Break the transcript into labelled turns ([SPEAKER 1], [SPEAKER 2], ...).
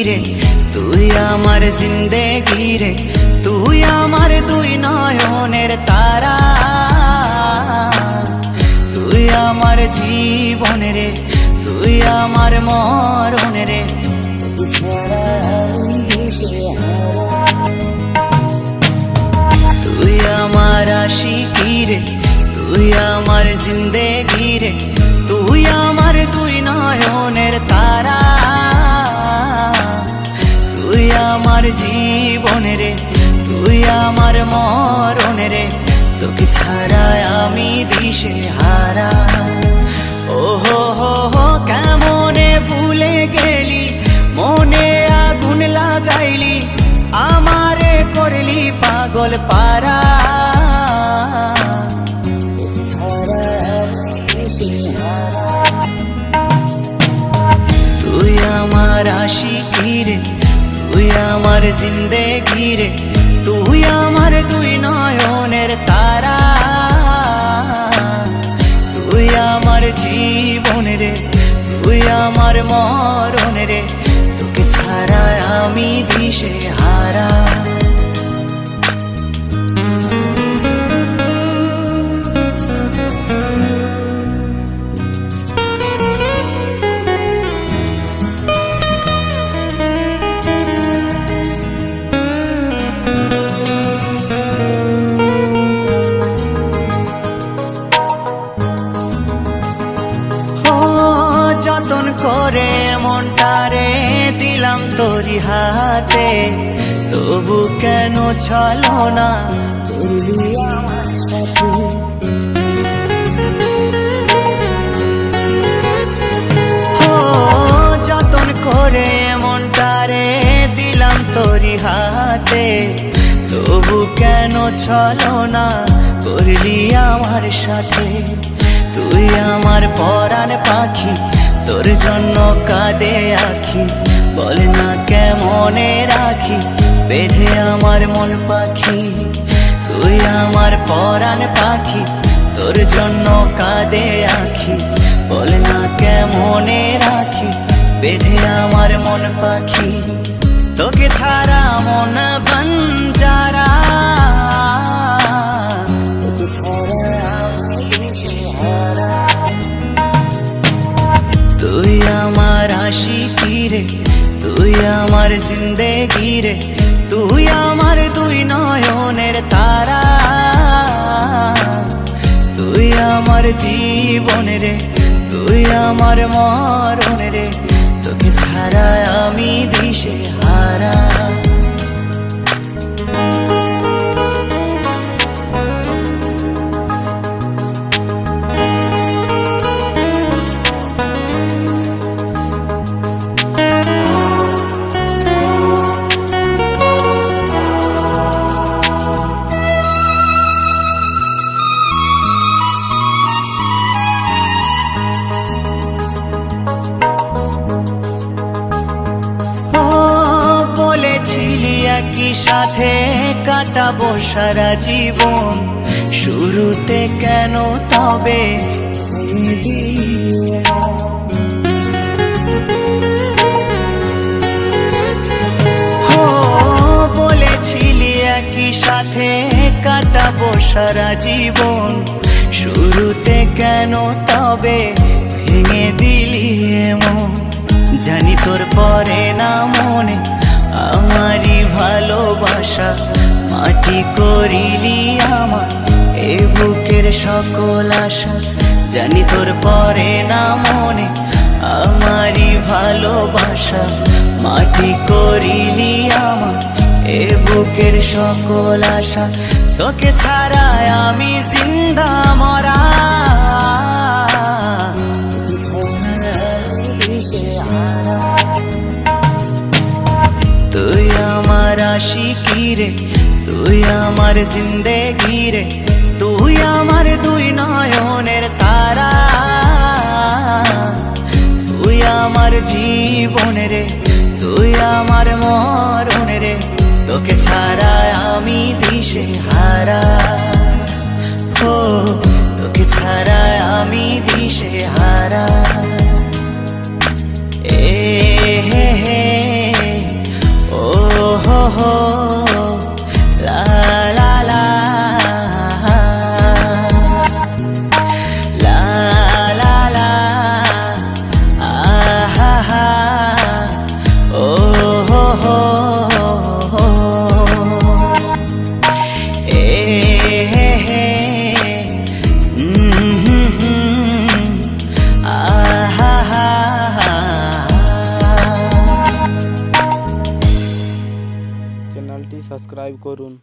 [SPEAKER 1] রে, তুই আমার জিন্দেগি রে, তুই আমার দুই নয়নের তারা, তুই আমার জীবন রে, তুই আমার মরণ রে। তুই আমার আশিকি রে, তুই আমার জিন্দেগি রে, তুই আমার দুই নয়নের তারা, তুই আমার জীবন রে, তুই আমার মরণ রে। তোকে ছাড়া আমি দিশে হারা। ও হো হো হো কেমনে ভুলে গেলি, মনে আগুন লাগাইলি, আমারে করলি পাগল পারা। তুই আমার আশিকি রে, তুই আমার জিন্দেগি রে, তুই আমার দুই নয়নের তারা, তুই আমার জীবন রে, তুই আমার মরণ রে। তোকে ছাড়া আমি দিশে হারা। যতন করে মনটারে দিলাম তোরি হাতে, তবু কেন ছলো না করলি আমার সাথে। যতন করে মনটারে দিলাম তোরি হাতে, তবু কেন ছলো না করলি আমার সাথে। তুই আমার পরাণ পাখি, তোর জন্য কাঁদে আখি, বল না কেমনে রাখি বেঁধে আমার মন পাখি। তুই আমার পরাণ পাখি, তোর জন্য কাঁদে আখি, বল না কেমনে রাখি বেঁধে আমার মন পাখি। তোকে ছাড়া মন বঞ্জারা, তোকে ছাড়া তুই আমার আশিকি রে, তুই আমার জিন্দেগি রে, তুই আমার দুই নয়নের তারা, তুই আমার জীবন রে, তুই আমার মরণ রে। তোকে ছাড়া আমি দিশে হারা। একই সাথে কাটাবো সারা জীবন, শুরুতে কেন তবে বলেছিলি একই সাথে কাটাবো সারা জীবন, শুরুতে কেন তবে ভেঙে দিলি এমন। জানি তোর পরে না মনে আমারই ভালোবাসা, মাটি করিলি আমার এ বুকের সকল আশা। জানি তোর পরে না মনে আমারই ভালোবাসা, মাটি করিলি আমার এ বুকের সকল আশা। তোকে ছাড়া আমি জিন্দা মরা। তুই আমার আশিকি রে, তুই আমার জিন্দেগি রে, তুই আমার দুই নয়নের তারা, তুই আমার জীবন রে, তুই আমার মরণ রে। তোকে ছাড়া আমি দিশে হারা। তোকে ছাড়া আমি দিশে হারা। এ হে হে
[SPEAKER 2] চ্যানেলটি সাবস্ক্রাইব করুন।